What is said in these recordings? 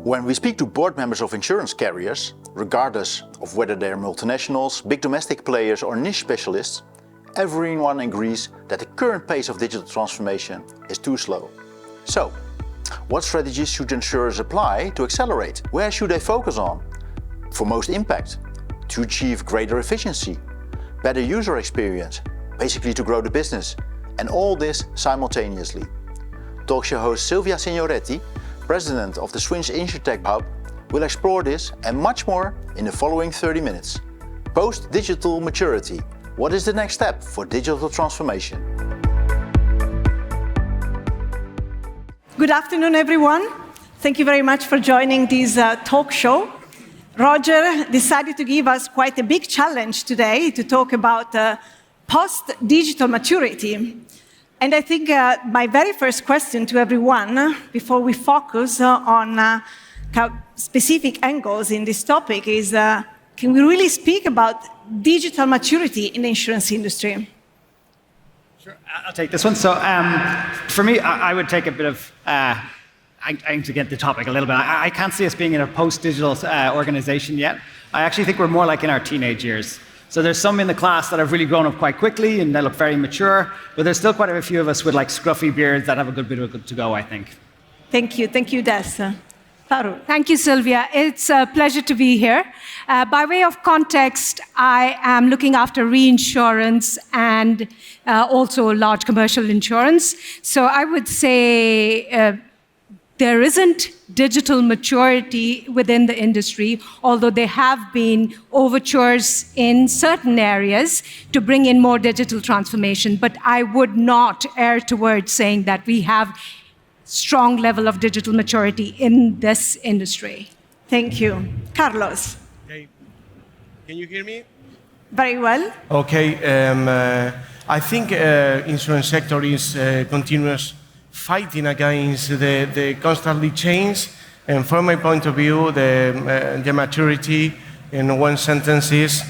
When we speak to board members of insurance carriers, regardless of whether they're multinationals, big domestic players or niche specialists, everyone agrees that the current pace of digital transformation is too slow. So, what strategies should insurers apply to accelerate? Where should they focus on for most impact? To achieve greater efficiency, better user experience, basically to grow the business, and all this simultaneously. Talkshow host Silvia Signoretti, President of the Swinch InsurTech Hub, will explore this and much more in the following 30 minutes. Post-digital maturity. What is the next step for digital transformation? Good afternoon, everyone. Thank you very much for joining this talk show. Roger decided to give us quite a big challenge today to talk about post-digital maturity. And I think my very first question to everyone, before we focus on specific angles in this topic, is can we really speak about digital maturity in the insurance industry? Sure, I'll take this one. So for me, I would take a bit of, I aim to get the topic a little bit. I can't see us being in a post-digital organization yet. I actually think we're more like in our teenage years. So there's some in the class that have really grown up quite quickly and they look very mature, but there's still quite a few of us with like scruffy beards that have a good bit to go, I think. Thank you, Des. Faru. Thank you, Sylvia. It's a pleasure to be here. By way of context, I am looking after reinsurance and also large commercial insurance. So I would say there isn't digital maturity within the industry, although there have been overtures in certain areas to bring in more digital transformation. But I would not err towards saying that we have strong level of digital maturity in this industry. Thank you. Carlos. Okay. Can you hear me? Very well. Okay. I think insurance sector is continuous fighting against the constantly change, and from my point of view, the maturity in one sentence is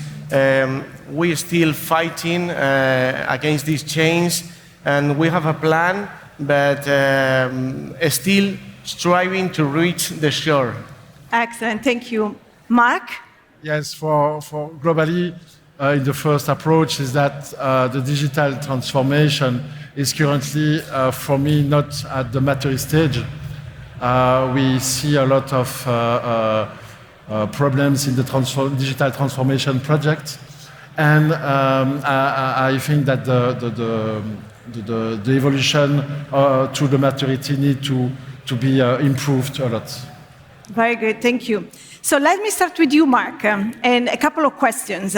we still fighting against this change, and we have a plan, but still striving to reach the shore. Excellent, thank you. Mark? Yes, for globally, in the first approach is that the digital transformation is currently, for me, not at the maturity stage. We see a lot of problems in the digital transformation project, and I think that the evolution to the maturity need to be improved a lot. Very good, thank you. So let me start with you, Mark, and a couple of questions.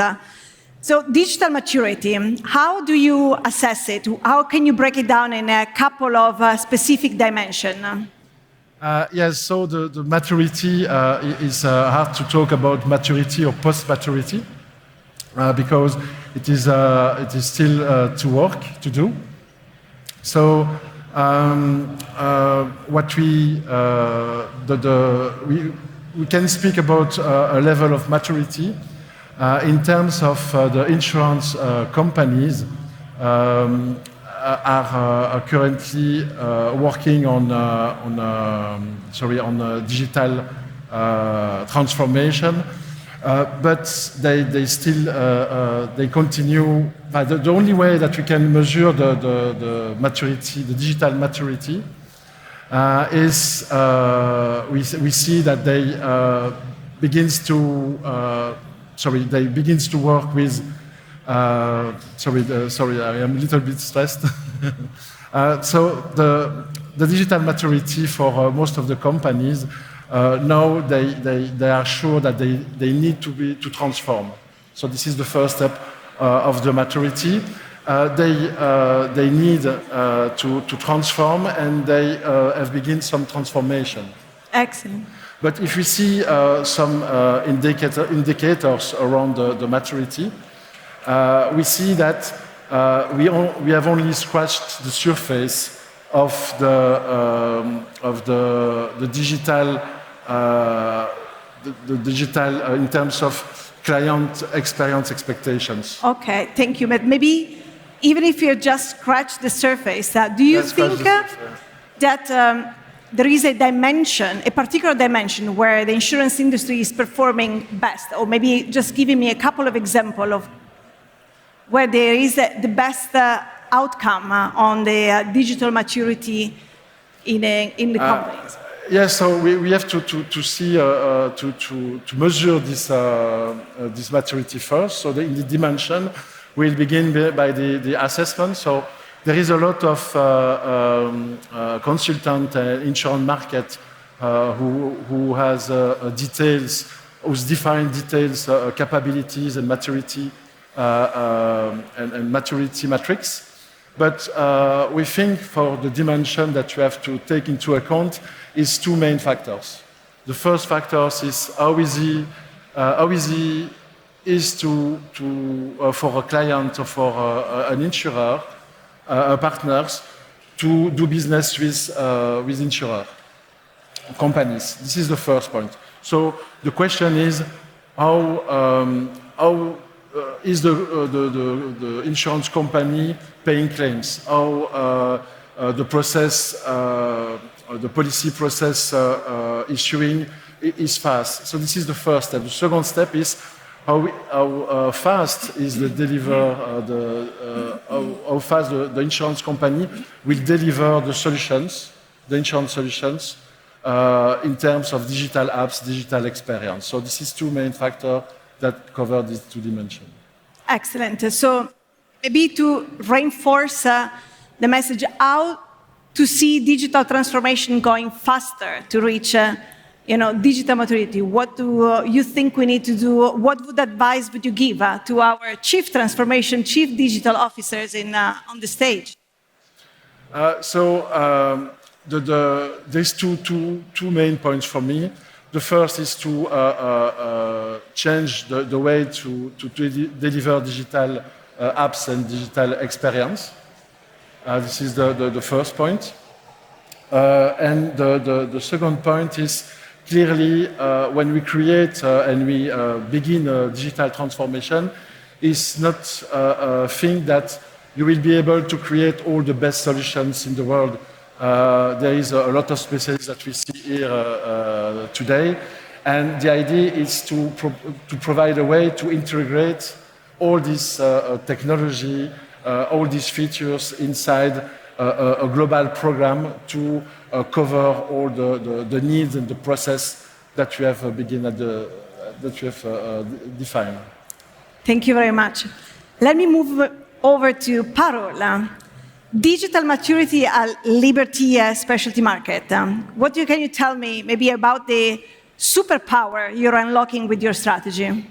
So digital maturity, how do you assess it? How can you break it down in a couple of specific dimensions? Yes, so the maturity is hard to talk about maturity or post-maturity because it is still to do. So what we can speak about a level of maturity in terms of the insurance companies are currently working on digital transformation, but they still continue. The only way that we can measure the maturity, the digital maturity, is we see that they begins to work with. Sorry, I am a little bit stressed. So the digital maturity for most of the companies now they are sure that they need to transform. So this is the first step of the maturity. They need to transform, and they have begun some transformation. Excellent. But if we see some indicators around the maturity, we see that we have only scratched the surface of the digital, in terms of client experience expectations. Okay, thank you. But maybe even if you just scratch the surface, do you think that there is a dimension, a particular dimension where the insurance industry is performing best, or maybe just giving me a couple of examples of where there is the best outcome on the digital maturity in the companies. Yes, so we have to see, to measure this maturity first. So in the dimension, we'll begin by the assessment. So there is a lot of consultant insurance market who has details, who's defined details, capabilities and maturity and maturity matrix. But we think for the dimension that you have to take into account is two main factors. The first factor is how easy is for a client or for an insurer, partners, to do business with insurer companies. This is the first point. So the question is how is the insurance company paying claims? How the process, the policy process issuing is fast. So this is the first step. The second step is how fast is the how fast the insurance company will deliver the solutions, the insurance solutions, in terms of digital apps, digital experience. So this is two main factors that cover these two dimensions. Excellent. So maybe to reinforce the message, how to see digital transformation going faster to reach digital maturity. What do you think we need to do? What advice would you give to our chief digital officers on the stage? There's two main points for me. The first is to change the way to deliver digital apps and digital experience. This is the first point. And the second point is clearly when we create and we begin a digital transformation, it's not a thing that you will be able to create all the best solutions in the world. There is a lot of specialists that we see here today, and the idea is to provide a way to integrate all this technology, all these features inside a global program to cover all the needs and the process that we have defined. Thank you very much. Let me move over to Parol. Digital maturity at Liberty Specialty Market. What can you tell me maybe about the superpower you're unlocking with your strategy?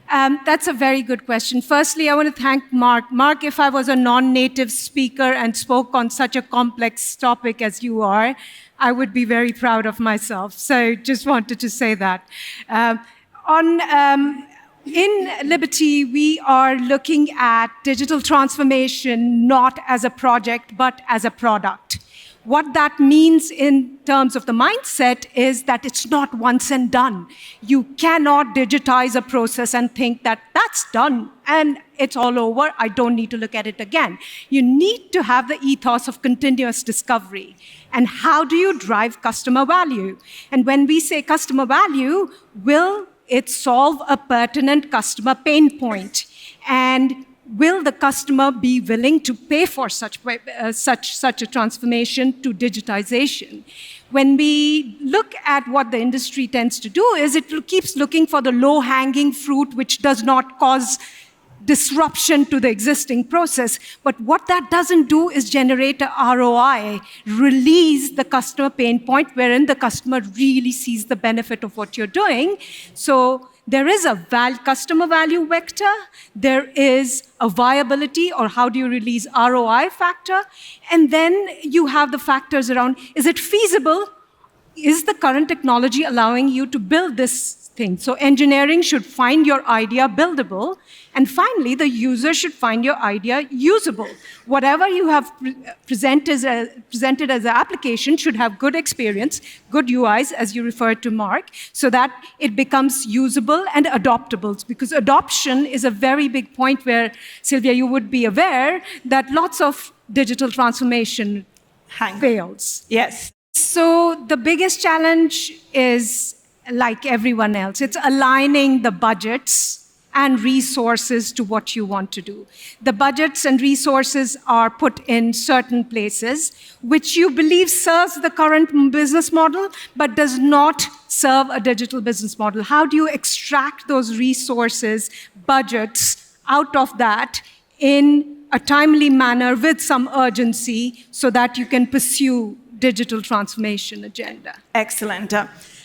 That's a very good question. Firstly, I want to thank Mark. Mark, if I was a non-native speaker and spoke on such a complex topic as you are, I would be very proud of myself. So just wanted to say that. In Liberty, we are looking at digital transformation not as a project, but as a product. What that means in terms of the mindset is that it's not once and done. You cannot digitize a process and think that that's done and it's all over, I don't need to look at it again. You need to have the ethos of continuous discovery. And how do you drive customer value? And when we say customer value, will it solve a pertinent customer pain point? And will the customer be willing to pay for such a transformation to digitization? When we look at what the industry tends to do is it keeps looking for the low-hanging fruit which does not cause disruption to the existing process. But what that doesn't do is generate a ROI, release the customer pain point wherein the customer really sees the benefit of what you're doing. So there is a customer value vector, there is a viability or how do you release ROI factor, and then you have the factors around, is it feasible? Is the current technology allowing you to build this thing? So engineering should find your idea buildable, and finally, the user should find your idea usable. Whatever you have presented as an application should have good experience, good UIs, as you referred to, Mark, so that it becomes usable and adoptable. Because adoption is a very big point where, Sylvia, you would be aware that lots of digital transformation fails. Yes. So the biggest challenge is like everyone else. It's aligning the budgets and resources to what you want to do. The budgets and resources are put in certain places, which you believe serves the current business model, but does not serve a digital business model. How do you extract those resources, budgets, out of that in a timely manner with some urgency so that you can pursue digital transformation agenda? Excellent.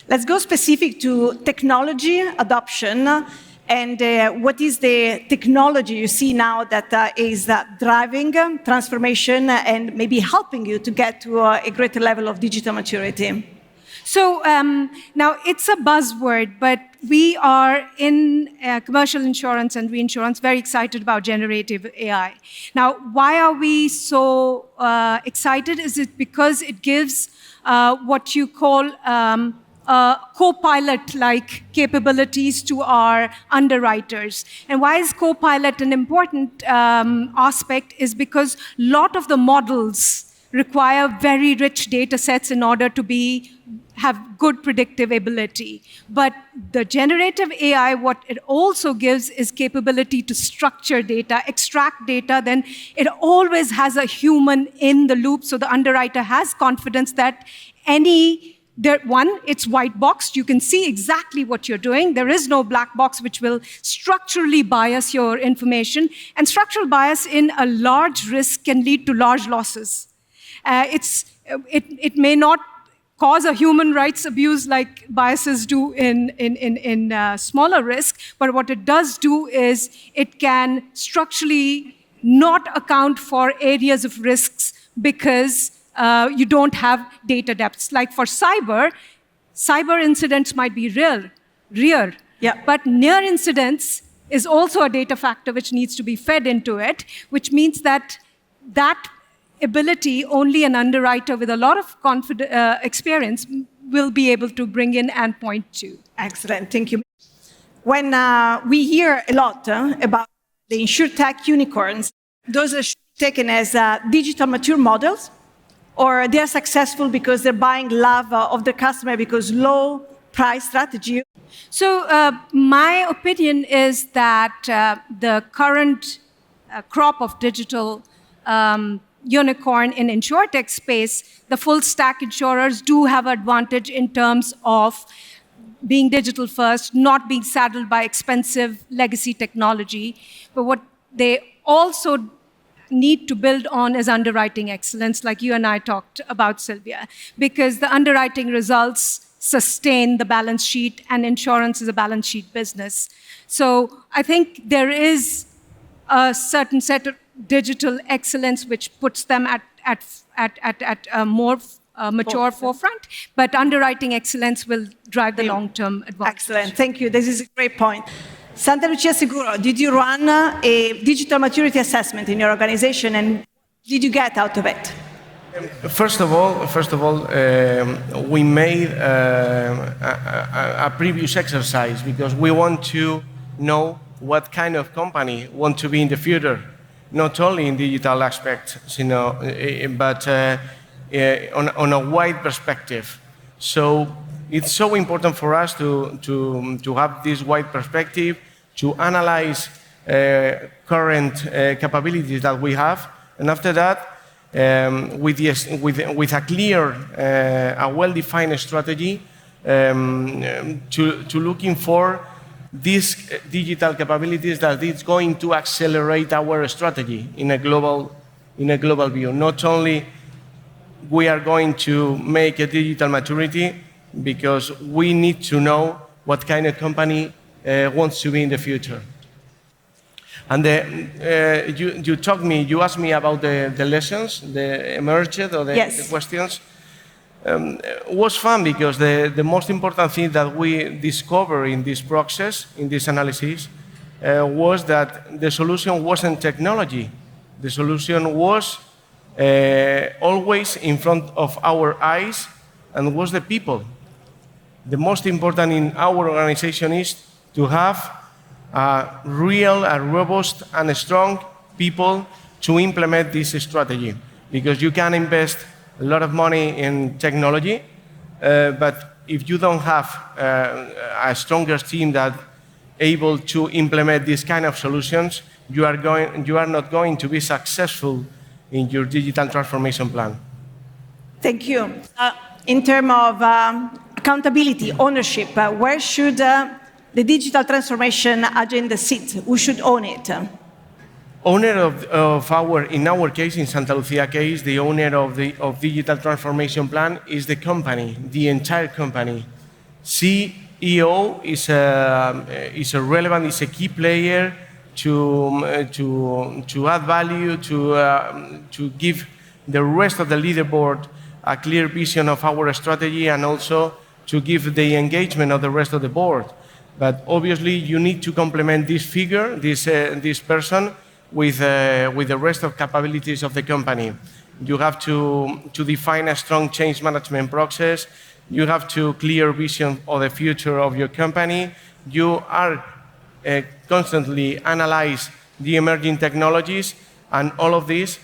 Let's go specific to technology adoption. And what is the technology you see now that is driving transformation and maybe helping you to get to a greater level of digital maturity? So now it's a buzzword, but we are in commercial insurance and reinsurance very excited about generative AI. Now, why are we so excited? Is it because it gives what you call co-pilot-like capabilities to our underwriters. And why is co-pilot an important aspect is because a lot of the models require very rich data sets in order to have good predictive ability. But the generative AI, what it also gives is capability to structure data, extract data, then it always has a human in the loop, so the underwriter has confidence that it's white boxed. You can see exactly what you're doing. There is no black box which will structurally bias your information. And structural bias in a large risk can lead to large losses. It may not cause a human rights abuse like biases do in smaller risk, but what it does do is it can structurally not account for areas of risks because you don't have data depths. Like for cyber incidents might be rare, but near incidents is also a data factor which needs to be fed into it, which means that ability only an underwriter with a lot of experience will be able to bring in and point to. Excellent, thank you. When we hear a lot about the insurtech unicorns, those are taken as digital mature models, or they're successful because they're buying love of the customer because low price strategy. So my opinion is that the current crop of digital unicorn in insurtech space, the full stack insurers do have advantage in terms of being digital first, not being saddled by expensive legacy technology. But what they also need to build on is underwriting excellence, like you and I talked about, Sylvia, because the underwriting results sustain the balance sheet, and insurance is a balance sheet business. So I think there is a certain set of digital excellence which puts them at a more mature forefront, but underwriting excellence will drive the long-term advantage. Excellent, thank you. This is a great point. Santa Lucia Seguro, did you run a digital maturity assessment in your organization, and what did you get out of it? First of all, we made a previous exercise because we want to know what kind of company we want to be in the future, not only in digital aspects, but on a wide perspective. So it's so important for us to have this wide perspective, to analyze current capabilities that we have, and after that, with a clear, a well-defined strategy, to looking for these digital capabilities that is going to accelerate our strategy in a global view. Not only we are going to make a digital maturity, because we need to know what kind of company wants to be in the future. And you asked me about the lessons, the emerged, or the questions. It was fun because the most important thing that we discovered in this process, in this analysis, was that the solution wasn't technology. The solution was always in front of our eyes, and was the people. The most important in our organization is to have real, robust, and strong people to implement this strategy. Because you can invest a lot of money in technology, but if you don't have a stronger team that able to implement these kind of solutions, you are not going to be successful in your digital transformation plan. Thank you. In terms of accountability, ownership, where should the digital transformation agenda sit? Who should own it? Owner in our case, in Santa Lucia case, the owner of digital transformation plan is the company, the entire company. CEO is a key player to add value, to give the rest of the leaderboard a clear vision of our strategy, and also to give the engagement of the rest of the board. But obviously, you need to complement this figure, this person, with the rest of capabilities of the company. You have to define a strong change management process. You have to clear vision of the future of your company. You are constantly analyze the emerging technologies, and all of this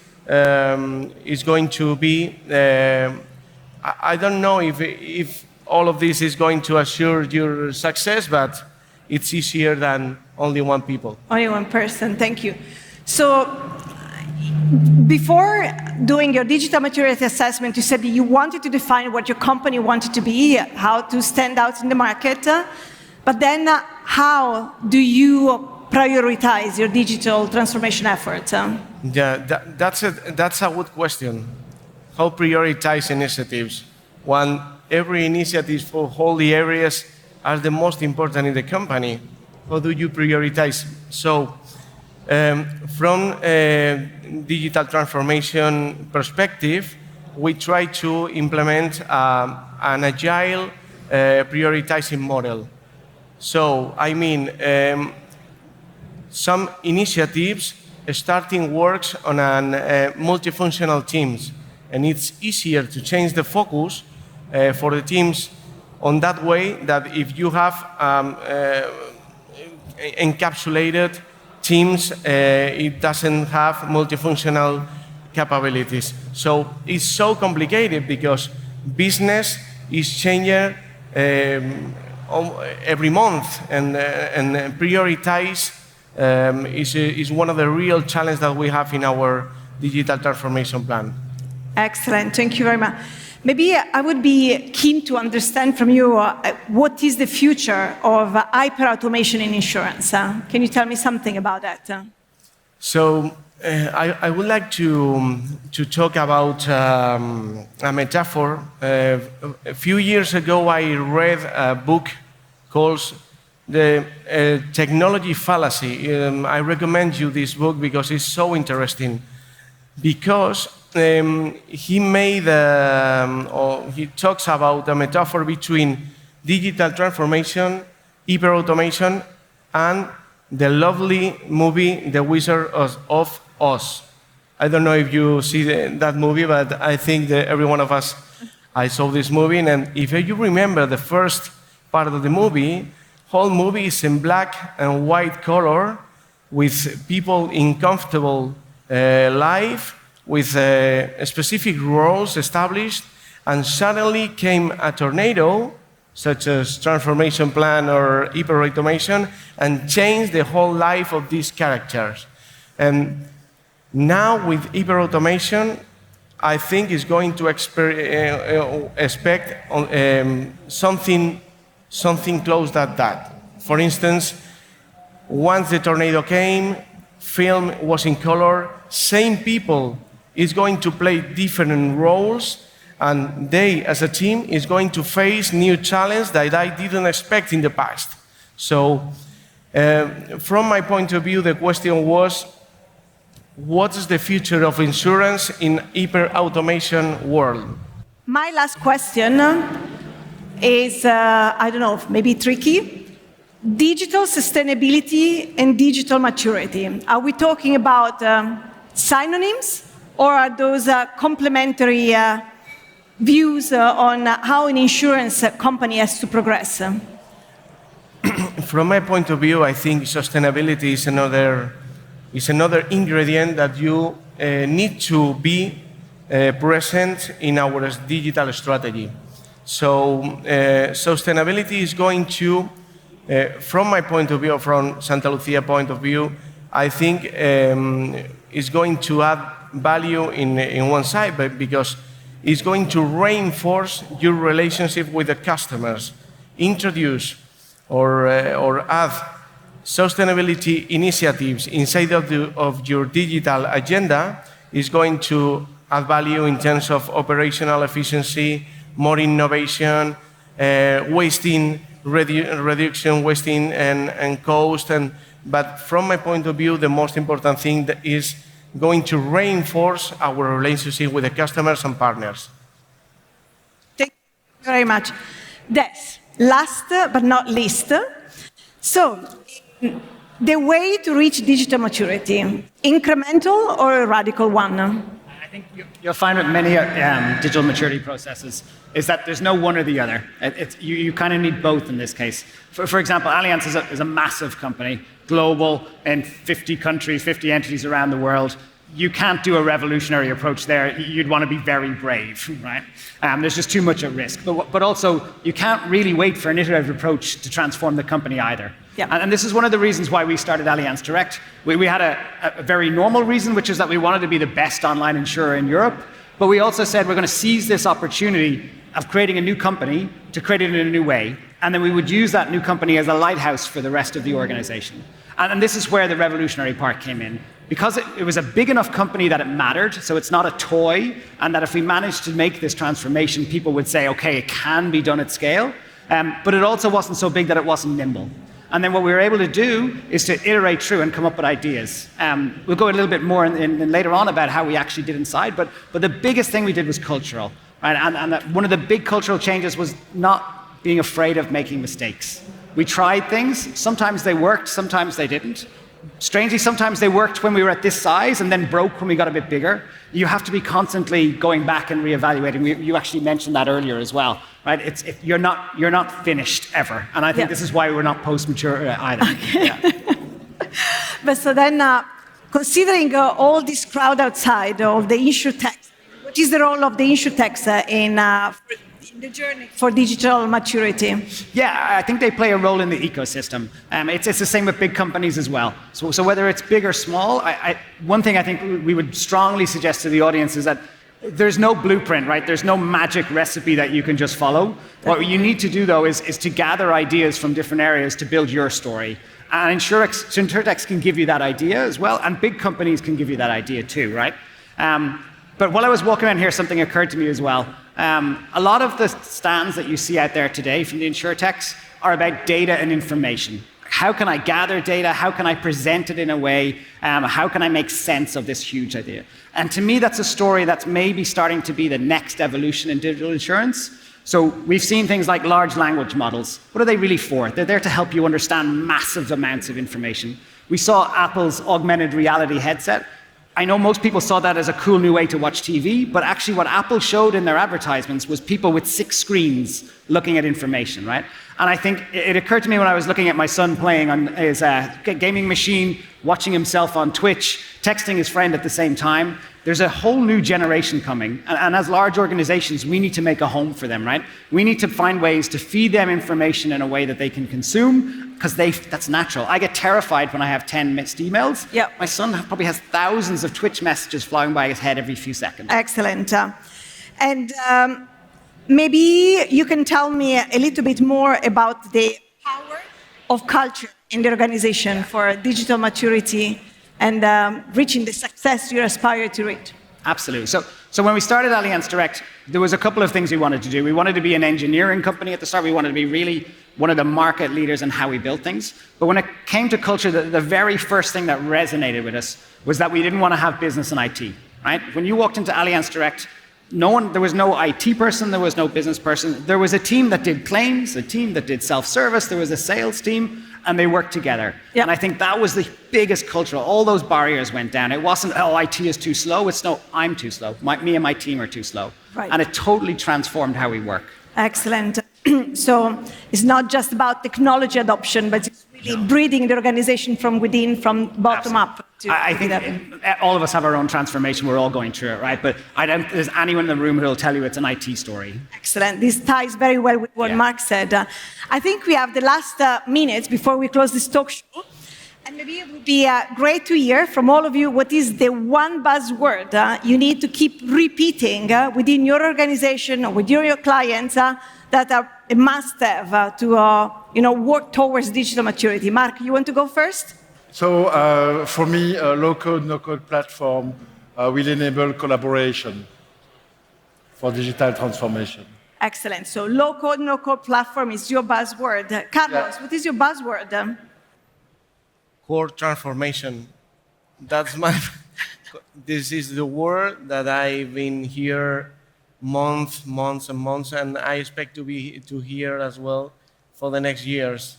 is going to be, I don't know if all of this is going to assure your success, but it's easier than only one people. Only one person, thank you. So, before doing your digital maturity assessment, you said that you wanted to define what your company wanted to be, how to stand out in the market, but then how do you prioritize your digital transformation efforts? Yeah, that's a good question. How prioritize initiatives when every initiative for all the areas are the most important in the company? How do you prioritize? So, from a digital transformation perspective, we try to implement an agile prioritizing model. So, I mean, some initiatives starting works on multifunctional teams, and it's easier to change the focus for the teams on that way, that if you have encapsulated teams, it doesn't have multifunctional capabilities. So it's so complicated because business is changing every month, and prioritize is one of the real challenges that we have in our digital transformation plan. Excellent, thank you very much. Maybe I would be keen to understand from you what is the future of hyper-automation in insurance? Can you tell me something about that? So I would like to talk about a metaphor. A few years ago, I read a book called The Technology Fallacy. I recommend you this book because it's so interesting. Because he talks about a metaphor between digital transformation, hyper-automation, and the lovely movie The Wizard of Oz. I don't know if you see that movie, but I think that every one of us, I saw this movie, and if you remember the first part of the movie, whole movie is in black and white color, with people in comfortable life, with specific roles established, and suddenly came a tornado, such as transformation plan or hyper-automation, and changed the whole life of these characters. And now with hyper-automation, I think is going to expect something close to that. For instance, once the tornado came, film was in color, same people is going to play different roles, and they, as a team, is going to face new challenges that I didn't expect in the past. So, from my point of view, the question was, what is the future of insurance in hyper-automation world? My last question is, I don't know, maybe tricky. Digital sustainability and digital maturity. Are we talking about synonyms, or are those complementary views on how an insurance company has to progress? From my point of view, I think sustainability is another ingredient that you need to be present in our digital strategy. So sustainability is going to, from my point of view, from Santa Lucia point of view, I think is going to add value in one side, but because it's going to reinforce your relationship with the customers, introduce or add sustainability initiatives inside of your digital agenda is going to add value in terms of operational efficiency, more innovation, reduction, wasting and cost. But from my point of view, the most important thing that is going to reinforce our relationship with the customers and partners. Thank you very much. Des, last but not least, so the way to reach digital maturity, incremental or a radical one? I think you'll find with many digital maturity processes is that there's no one or the other. You kind of need both in this case. For example, Allianz is a massive company, global, in 50 countries, 50 entities around the world. You can't do a revolutionary approach there. You'd want to be very brave, right? There's just too much at risk. But also, you can't really wait for an iterative approach to transform the company either. Yeah. And this is one of the reasons why we started Allianz Direct. We had a very normal reason, which is that we wanted to be the best online insurer in Europe. But we also said we're going to seize this opportunity of creating a new company to create it in a new way. And then we would use that new company as a lighthouse for the rest of the organization. And this is where the revolutionary part came in. Because it was a big enough company that it mattered, so it's not a toy, and that if we managed to make this transformation, people would say, okay, it can be done at scale. But it also wasn't so big that it wasn't nimble. And then what we were able to do is to iterate through and come up with ideas. We'll go a little bit more in later on about how we actually did inside, but the biggest thing we did was cultural. Right? And one of the big cultural changes was not being afraid of making mistakes. We tried things. Sometimes they worked, sometimes they didn't. Strangely, sometimes they worked when we were at this size and then broke when we got a bit bigger. You have to be constantly going back and reevaluating. You actually mentioned that earlier as well, right? You're not finished ever, and I think this is why we're not post-mature either. Okay. Yeah. But so then, considering all this crowd outside of the insurtechs, what is the role of the insurtechs in the journey for digital maturity? Yeah, I think they play a role in the ecosystem. It's the same with big companies as well. So whether it's big or small, one thing I think we would strongly suggest to the audience is that there's no blueprint, right? There's no magic recipe that you can just follow. What you need to do, though, is to gather ideas from different areas to build your story. And insurtechs can give you that idea as well, and big companies can give you that idea too, right? But while I was walking around here, something occurred to me as well. A lot of the stands that you see out there today from the insurtechs are about data and information. How can I gather data? How can I present it in a way? How can I make sense of this huge idea? And to me, that's a story that's maybe starting to be the next evolution in digital insurance. So we've seen things like large language models. What are they really for? They're there to help you understand massive amounts of information. We saw Apple's augmented reality headset. I know most people saw that as a cool new way to watch TV, but actually what Apple showed in their advertisements was people with 6 screens looking at information, right? And I think it occurred to me when I was looking at my son playing on his gaming machine, watching himself on Twitch, texting his friend at the same time. There's a whole new generation coming, and as large organizations, we need to make a home for them, right? We need to find ways to feed them information in a way that they can consume, because that's natural. I get terrified when I have 10 missed emails. Yep. My son probably has thousands of Twitch messages flying by his head every few seconds. Excellent. And maybe you can tell me a little bit more about the power of culture in the organization for digital maturity and reaching the success you aspire to reach. Absolutely. So when we started Allianz Direct, there was a couple of things we wanted to do. We wanted to be an engineering company at the start. We wanted to be really one of the market leaders in how we build things. But when it came to culture, the very first thing that resonated with us was that we didn't want to have business and IT, right? When you walked into Allianz Direct, there was no IT person, there was no business person. There was a team that did claims, a team that did self-service, there was a sales team, and they worked together. Yep. And I think that was the biggest cultural. All those barriers went down. It wasn't, oh, IT is too slow. It's no, I'm too slow. Me and my team are too slow. Right. And it totally transformed how we work. Excellent. So it's not just about technology adoption, but it's really breeding the organization from within, from bottom up. I think all of us have our own transformation. We're all going through it, right? But I don't think there's anyone in the room who will tell you it's an IT story. Excellent. This ties very well with what Mark said. I think we have the last minutes before we close this talk show. And maybe it would be great to hear from all of you what is the one buzzword you need to keep repeating within your organization or with your clients that are a must-have to work towards digital maturity. Mark, you want to go first? So for me, a low-code, no-code platform will enable collaboration for digital transformation. Excellent. So low-code, no-code platform is your buzzword. Carlos, what is your buzzword? Core transformation. That's this is the word that I've been here months and months, and I expect to hear as well for the next years.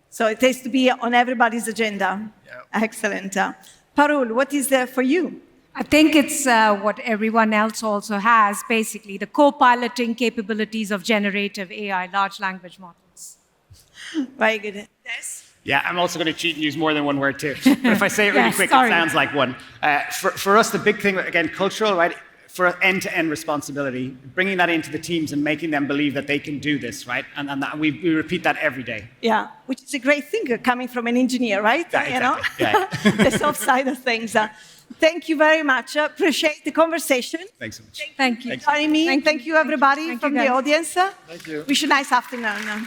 So it has to be on everybody's agenda. Yeah. Excellent. Parul, what is there for you? I think it's what everyone else also has, basically, the co-piloting capabilities of generative AI, large language models. Very good. Yes? Yeah, I'm also going to cheat and use more than one word too. But if I say it really quick, sorry. it sounds like one. For us, the big thing, again, cultural, right? For end-to-end responsibility, bringing that into the teams and making them believe that they can do this, right? And we repeat that every day. Yeah, which is a great thing coming from an engineer, right? Yeah, exactly. The soft side of things. Thank you very much. Appreciate the conversation. Thanks so much. Thank you. Joining me. Thank you, everybody from the audience. Thank you. Wish you a nice afternoon.